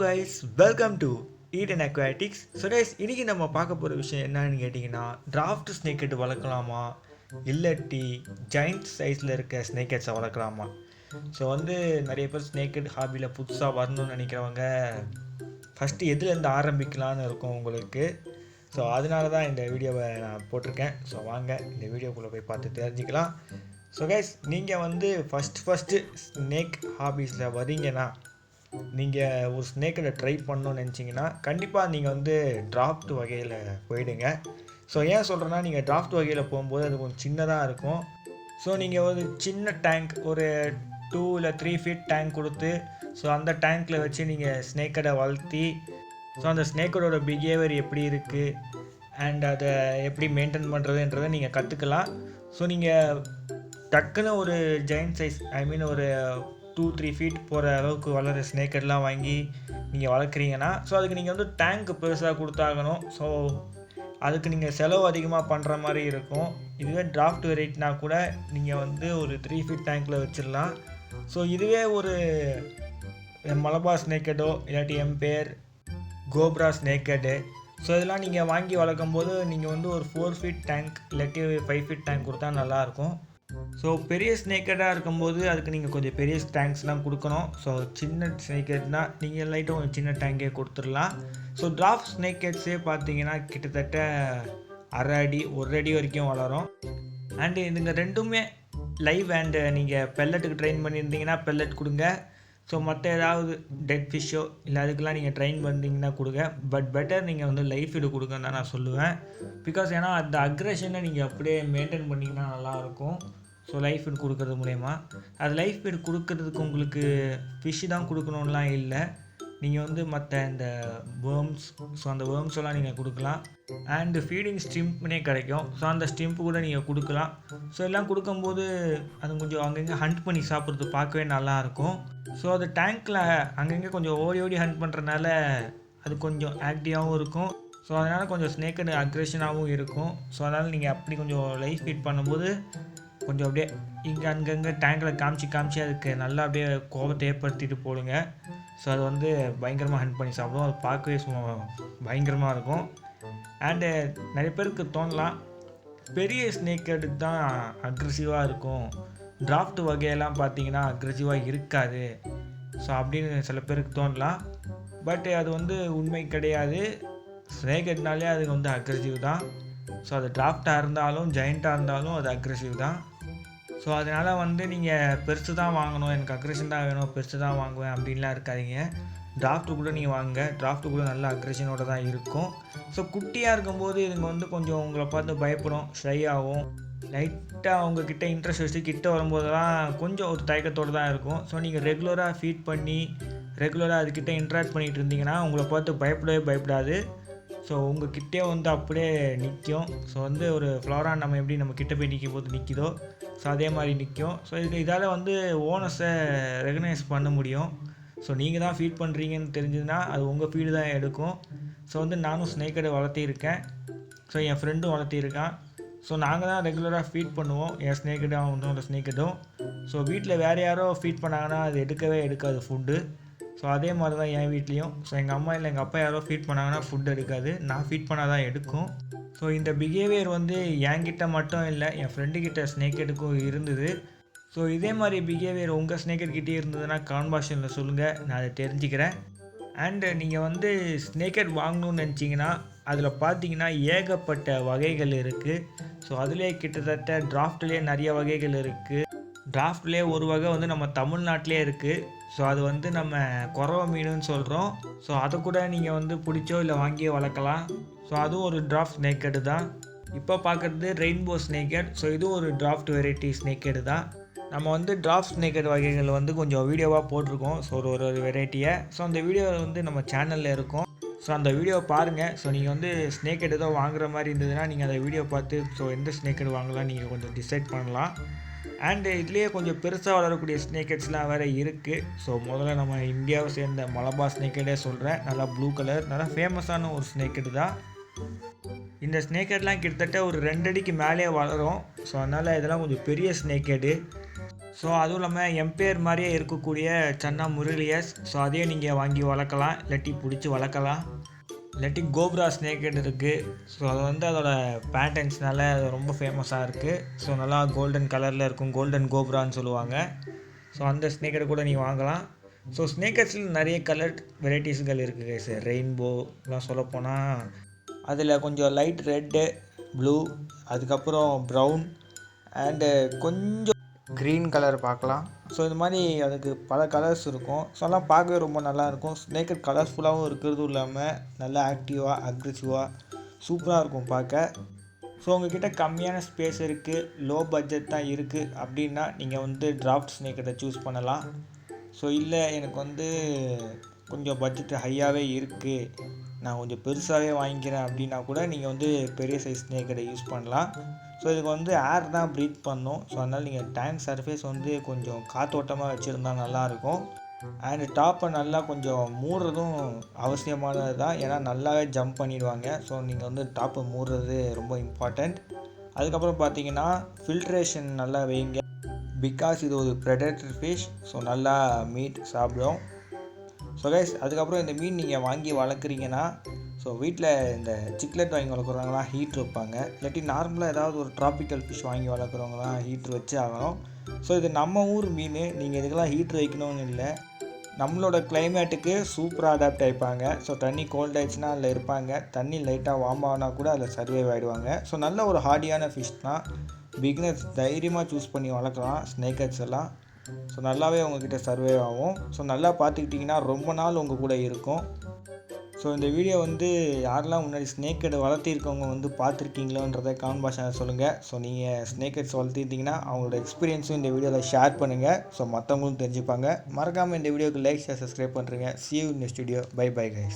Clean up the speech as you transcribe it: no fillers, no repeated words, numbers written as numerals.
Guys, welcome to Eden aquatics. So guys, இன்றைக்கி நம்ம பார்க்க போகிற விஷயம் என்னன்னு கேட்டிங்கன்னா, டிராஃப்ட் ஸ்னேக்கெட் வளர்க்கலாமா இல்லாட்டி ஜெயிண்ட் சைஸில் இருக்க ஸ்னேக்கெட்ஸை வளர்க்கலாமா. ஸோ நிறைய பேர் ஸ்னேக்கெட் ஹாபியில் புதுசாக வரணும்னு நினைக்கிறவங்க ஃபஸ்ட்டு எதுலேருந்து ஆரம்பிக்கலான்னு இருக்கும் உங்களுக்கு. ஸோ அதனால தான் இந்த வீடியோவை நான் போட்டிருக்கேன். ஸோ வாங்க இந்த வீடியோக்குள்ளே போய் பார்த்து தெரிஞ்சுக்கலாம். ஸோ கைஸ், நீங்கள் ஃபஸ்ட்டு ஸ்னேக் ஹாபீஸில் வரீங்கன்னா, நீங்கள் ஒரு ஸ்னேக்கை ட்ரை பண்ணணும்னு நினச்சிங்கன்னா கண்டிப்பாக நீங்கள் டிராஃப்ட் வகையில் போயிடுங்க. ஸோ ஏன் சொல்கிறேன்னா, நீங்கள் டிராஃப்ட் வகையில் போகும்போது அது கொஞ்சம் சின்னதாக இருக்கும். ஸோ நீங்கள் ஒரு சின்ன டேங்க், ஒரு 2 இல்லை 3 ஃபீட் டேங்க் கொடுத்து, ஸோ அந்த டேங்க்கில் வச்சு நீங்கள் ஸ்னேக்கடை வளர்த்தி, ஸோ அந்த ஸ்னேக்கடோட பிஹேவியர் எப்படி இருக்குது அண்ட் அதை எப்படி மெயின்டைன் பண்ணுறதுன்றதை நீங்கள் கற்றுக்கலாம். ஸோ நீங்கள் டக்குன்னு ஒரு ஜெயிண்ட் சைஸ், ஒரு 2-3 ஃபீட் போகிற அளவுக்கு வளர ஸ்னேக்கெட்லாம் வாங்கி நீங்கள் வளர்க்குறீங்கன்னா, ஸோ அதுக்கு நீங்கள் டேங்க் பெருசாக கொடுத்தாகணும். ஸோ அதுக்கு நீங்கள் செலவு அதிகமாக பண்ணுற மாதிரி இருக்கும். இதுவே டிராஃப்ட் வெரைட்டினா கூட நீங்கள் ஒரு 3 ஃபீட் டேங்க்கில் வச்சிடலாம். ஸோ இதுவே ஒரு மலபார் ஸ்னேக்கெட்டோ இல்லாட்டி எம்பேர், கோப்ரா ஸ்னேக்கெட்டு, ஸோ இதெல்லாம் நீங்கள் வாங்கி வளர்க்கும் போது நீங்கள் ஒரு 4 ஃபீட் டேங்க் இல்லாட்டி 5 ஃபீட் டேங்க் கொடுத்தா நல்லாயிருக்கும். ஸோ பெரிய ஸ்னேக்கெட்டாக இருக்கும்போது அதுக்கு நீங்கள் கொஞ்சம் பெரிய டேங்க்ஸ்லாம் கொடுக்கணும். ஸோ சின்ன ஸ்னேக்கெட்னால் நீங்கள் லைட்டாக கொஞ்சம் சின்ன டேங்கே கொடுத்துடலாம். ஸோ டிராஃப்ட் ஸ்னேக்கெட்ஸே பார்த்தீங்கன்னா கிட்டத்தட்ட 1/2 அடி 1 அடி வரைக்கும் வளரும். அண்டு இதுங்க ரெண்டுமே லைவ் அண்டு நீங்கள் பெல்லட்டுக்கு ட்ரெயின் பண்ணியிருந்தீங்கன்னா பெல்லட் கொடுங்க. ஸோ மற்ற ஏதாவது டெட் ஃபிஷ்ஷோ இல்லை அதுக்கெலாம் நீங்கள் ட்ரெயின் பண்ணிங்கன்னா கொடுங்க. பட் பெட்டர் நீங்கள் லைஃப் ஃபீடு கொடுங்கன்னு தான் நான் சொல்லுவேன். பிகாஸ் ஏன்னா அந்த அக்ரெஷனை நீங்கள் அப்படியே மெயின்டைன் பண்ணிங்கன்னா நல்லாயிருக்கும். ஸோ லைஃப் ஃபீட் கொடுக்கறது மூலயமா, அது லைஃப் ஃபீட் கொடுக்கறதுக்கு உங்களுக்கு ஃபிஷ்ஷு தான் கொடுக்கணும்லாம் இல்லை. நீங்கள் மற்ற இந்த வேர்ம்ஸ், ஸோ அந்த வேர்ம்ஸ் எல்லாம் நீங்கள் கொடுக்கலாம். அண்டு ஃபீடிங் ஸ்டிம்ப்னே கிடைக்கும். ஸோ அந்த ஸ்டிம்ப்பு கூட நீங்கள் கொடுக்கலாம். ஸோ எல்லாம் கொடுக்கும்போது அது கொஞ்சம் அங்கங்கே ஹண்ட் பண்ணி சாப்பிட்றது பார்க்கவே நல்லாயிருக்கும். ஸோ அது டேங்க்கில் அங்கங்கே கொஞ்சம் ஓடி ஓடி ஹண்ட் பண்ணுறதுனால அது கொஞ்சம் ஆக்டிவாகவும் இருக்கும். ஸோ அதனால் கொஞ்சம் ஸ்னேக்கட் அக்ரெஷனாகவும் இருக்கும். ஸோ அதனால் நீங்கள் அப்படி கொஞ்சம் லைஃப் ஃபீட் பண்ணும்போது கொஞ்சம் அப்படியே இங்கே அங்கங்கே டேங்கில் காமிச்சு அதுக்கு நல்லா அப்படியே கோபத்தை ஏற்படுத்திட்டு போடுங்க. ஸோ அது பயங்கரமாக ஹண்ட் பண்ணி சாப்பிடும். அது பார்க்கவே பயங்கரமாக இருக்கும். அண்டு நிறைய பேருக்கு தோணலாம், பெரிய ஸ்னேக்கெட்டு தான் அக்ரெசிவாக இருக்கும், டிராஃப்ட் வகையெல்லாம் பார்த்தீங்கன்னா அக்ரெசிவாக இருக்காது. ஸோ அப்படின்னு சில பேருக்கு தோணலாம். பட் அது உண்மை கிடையாது. ஸ்னேக்கெட்னாலே அது அக்ரெசிவ் தான். ஸோ அது டிராஃப்டாக இருந்தாலும் ஜெயிண்ட்டாக இருந்தாலும் அது அக்ரெசிவ் தான். ஸோ அதனால் நீங்கள் பெருசு தான் வாங்கணும், எனக்கு அக்ரெஷன் தான் வேணும், பெருசு தான் வாங்குவேன் அப்படின்லாம் இருக்காதிங்க. டிராஃப்ட்டு கூட நீங்கள் வாங்க, டிராஃப்ட்டு கூட நல்ல அக்ரெஷனோடு தான் இருக்கும். ஸோ குட்டியாக இருக்கும்போது இதுங்க கொஞ்சம் உங்களை பார்த்து பயப்படும், ஷை ஆகும், லைட்டாக அவங்கக்கிட்ட இன்ட்ரெஸ்ட் வச்சு கிட்ட வரும்போதெல்லாம் கொஞ்சம் ஒரு தயக்கத்தோடு தான் இருக்கும். ஸோ நீங்கள் ரெகுலராக ஃபீட் பண்ணி ரெகுலராக அதுக்கிட்ட இன்ட்ராக்ட் பண்ணிகிட்டு இருந்தீங்கன்னா உங்களை பார்த்து பயப்படவே பயப்படாது. ஸோ உங்கள்கிட்டே அப்படியே நிற்கும். ஸோ ஒரு ஃப்ளவரா நம்ம எப்படி நம்ம கிட்ட போய் நிற்கும் போது நிற்கிதோ, ஸோ அதே மாதிரி நிற்கும். ஸோ இதால் ஓனர்ஸை ரெகனைஸ் பண்ண முடியும். ஸோ நீங்கள் தான் ஃபீட் பண்ணுறீங்கன்னு தெரிஞ்சதுன்னா அது உங்கள் ஃபீடு தான் எடுக்கும். ஸோ நானும் ஸ்னேக்கடை வளர்த்திருக்கேன். ஸோ என் ஃப்ரெண்டும் வளர்த்திருக்கான். ஸோ நாங்கள் தான் ரெகுலராக ஃபீட் பண்ணுவோம், என் ஸ்னேக்கடும் அவனோட ஸ்னேக்கடும். ஸோ வீட்டில் வேறு யாரோ ஃபீட் பண்ணாங்கன்னா அது எடுக்கவே எடுக்காது ஃபுட்டு. ஸோ அதே மாதிரி தான் என் வீட்லேயும். ஸோ எங்கள் அம்மா இல்லை எங்கள் அப்பா யாரோ ஃபீட் பண்ணாங்கன்னா ஃபுட் எடுக்காது, நான் ஃபீட் பண்ணால் தான் எடுக்கும். ஸோ இந்த பிஹேவியர் என்கிட்ட மட்டும் இல்லை, என் ஃப்ரெண்டுக்கிட்ட ஸ்னேக்கெட்டுக்கும் இருந்தது. ஸோ இதே மாதிரி பிஹேவியர் உங்கள் ஸ்னேக்கெட்கிட்டே இருந்ததுன்னா கான்வர்சேஷனில் சொல்லுங்கள், நான் அதை தெரிஞ்சுக்கிறேன். அண்டு நீங்கள் ஸ்னேக்கெட் வாங்கணும்னு நினச்சிங்கன்னா அதில் பார்த்தீங்கன்னா ஏகப்பட்ட வகைகள் இருக்குது. ஸோ அதிலே கிட்டத்தட்ட டிராஃப்ட்லேயே நிறைய வகைகள் இருக்குது. டிராஃப்ட்லேயே ஒரு வகை நம்ம தமிழ்நாட்டிலே இருக்குது. ஸோ அது நம்ம குறவ மீனுன்னு சொல்கிறோம். ஸோ அதை கூட நீங்கள் பிடிச்சோ இல்லை வாங்கியோ வளர்க்கலாம். ஸோ அதுவும் ஒரு டிராஃப்ட் ஸ்னேக்கெட்டு தான். இப்போ பார்க்குறது ரெயின்போ ஸ்னேக்கெட். ஸோ இதுவும் ஒரு டிராஃப்ட் வெரைட்டி ஸ்னேக்கெட்டு தான். நம்ம டிராஃப்ட் ஸ்னேக்கெட் வகைகள் கொஞ்சம் வீடியோவாக போட்டிருக்கோம். ஸோ ஒரு வெரைட்டியை. ஸோ அந்த வீடியோ நம்ம சேனலில் இருக்கும். ஸோ அந்த வீடியோவை பாருங்கள். ஸோ நீங்கள் ஸ்னேக்கெட் ஏதோ வாங்குற மாதிரி இருந்ததுன்னா நீங்கள் அந்த வீடியோ பார்த்து ஸோ எந்த ஸ்னேக்கெட் வாங்கலாம் நீங்கள் கொஞ்சம் டிசைட் பண்ணலாம். அண்டு இதுலேயே கொஞ்சம் பெருசாக வளரக்கூடிய ஸ்னேக்கெட்ஸ்லாம் வேறு இருக்குது. ஸோ முதல்ல நம்ம இந்தியாவை சேர்ந்த மலபார் ஸ்னேக்கெட்டே சொல்கிறேன். நல்லா ப்ளூ கலர், நல்லா ஃபேமஸான ஒரு ஸ்னேக்கெட்டு தான். இந்த ஸ்னேக்கெட்லாம் கிட்டத்தட்ட ஒரு 2 அடிக்கு மேலே வளரும். ஸோ அதனால் இதெல்லாம் கொஞ்சம் பெரிய ஸ்னேக்கெட்டு. ஸோ அதுவும் இல்லாமல் எம்பையர் மாதிரியே இருக்கக்கூடிய சன்னா முரலியஸ், ஸோ அதையும் நீங்கள் வாங்கி வளர்க்கலாம், இல்லாட்டி பிடிச்சி வளர்க்கலாம். இல்லாட்டி கோப்ரா ஸ்னேக் ஹெட் இருக்குது. ஸோ அது வந்து அதோட பேட்டர்ன்ஸ்னால அது ரொம்ப ஃபேமஸாக இருக்குது. ஸோ நல்லா கோல்டன் கலரில் இருக்கும், கோல்டன் கோப்ரான்னு சொல்லுவாங்க. ஸோ அந்த ஸ்னேக் ஹெட் கூட நீங்கள் வாங்கலாம். ஸோ ஸ்னேக் ஹெட்ஸில் நிறைய கலர் வெரைட்டிஸ்கள் இருக்குது சார். ரெயின்போலாம் சொல்லப்போனால் அதில் கொஞ்சம் லைட் ரெட்டு, ப்ளூ, அதுக்கப்புறம் ப்ரௌன் அண்டு கொஞ்சம் க்ரீன் கலர் பார்க்கலாம். ஸோ இது மாதிரி அதுக்கு பல கலர்ஸ் இருக்கும். ஸோ அதெல்லாம் பார்க்கவே ரொம்ப நல்லாயிருக்கும். ஸ்னேக் ஹெட் கலர்ஃபுல்லாகவும் இருக்கிறதும் இல்லாமல் நல்லா ஆக்டிவாக அக்ரெசிவாக சூப்பராக இருக்கும் பார்க்க. ஸோ உங்கள்கிட்ட கம்மியான ஸ்பேஸ் இருக்குது, லோ பட்ஜெட் தான் இருக்குது அப்படின்னா நீங்கள் வந்து டிராஃப்ட் ஸ்னேக் ஹெட்டை சூஸ் பண்ணலாம். ஸோ இல்லை எனக்கு வந்து கொஞ்சம் பட்ஜெட் ஹையாகவே இருக்குது, நான் கொஞ்சம் பெருசாகவே வாங்கிக்கிறேன் அப்படின்னா கூட நீங்கள் வந்து பெரிய சைஸ் ஸ்னேக் ஹெட்டை யூஸ் பண்ணலாம். ஸோ இதுக்கு வந்து ஏர் தான் ப்ரீத் பண்ணும். ஸோ அதனால் நீங்கள் டேங்க் சர்ஃபேஸ் வந்து கொஞ்சம் காத்தோட்டமாக வச்சுருந்தா நல்லாயிருக்கும். அண்டு டாப்பை நல்லா கொஞ்சம் மூடுறதும் அவசியமானது தான், ஏன்னா நல்லாவே ஜம்ப் பண்ணிடுவாங்க. ஸோ நீங்கள் வந்து டாப்பை மூடுறது ரொம்ப இம்பார்ட்டண்ட். அதுக்கப்புறம் பார்த்தீங்கன்னா ஃபில்ட்ரேஷன் நல்லா வைங்க, பிகாஸ் இது ஒரு ப்ரெடேட்டர் ஃபிஷ். ஸோ நல்லா மீட் சாப்பிடும். ஸோ கைஸ், அதுக்கப்புறம் இந்த மீன் நீங்கள் வாங்கி வளர்க்குறீங்கன்னா, ஸோ வீட்டில் இந்த சிக்லெட் வாங்கி வளர்க்குறவங்களாம் ஹீட்ரு வைப்பாங்க, இல்லாட்டி நார்மலாக ஏதாவது ஒரு ட்ராபிக்கல் ஃபிஷ் வாங்கி வளர்க்குறவங்களாம் ஹீட்ரு வச்சு ஆகணும். ஸோ இது நம்ம ஊர் மீன், நீங்கள் இதுக்கெல்லாம் ஹீட்ரு வைக்கணும்னு இல்லை, நம்மளோட கிளைமேட்டுக்கு சூப்பராக அடாப்ட் ஆகிப்பாங்க. ஸோ தண்ணி கோல்ட் ஆகிடுச்சுன்னா அதில் இருப்பாங்க, தண்ணி லைட்டாக வார்ம் ஆகினா கூட அதில் சர்வைவ் ஆகிடுவாங்க. ஸோ நல்ல ஒரு ஹார்டியான ஃபிஷ் தான், பிகினர்ஸ் தைரியமாக சூஸ் பண்ணி வளர்க்கலாம் ஸ்னேக் ஹெட்ஸ் எல்லாம். ஸோ நல்லாவே உங்கள்கிட்ட சர்வைவ் ஆகும். ஸோ நல்லா பார்த்துக்கிட்டிங்கன்னா ரொம்ப நாள் உங்கள் கூட இருக்கும். ஸோ இந்த வீடியோ வந்து யாரெல்லாம் முன்னாடி ஸ்னேக் ஹெட் வளர்த்திருக்கவங்க வந்து பார்த்துருக்கீங்களோன்றதை கமெண்ட் பாக்ஸில் சொல்லுங்கள். ஸோ நீங்கள் ஸ்னேக் ஹெட்ஸ் வளர்த்திருந்தீங்கன்னா அவங்களோட எக்ஸ்பீரியன்ஸும் இந்த வீடியோவில் ஷேர் பண்ணுங்கள். ஸோ மற்றவங்களும் தெரிஞ்சுப்பாங்க. மறக்காமல் இந்த வீடியோக்கு லைக், ஷேர், சப்ஸ்கிரைப் பண்ணுறேங்க. See you in the studio. Bye bye guys.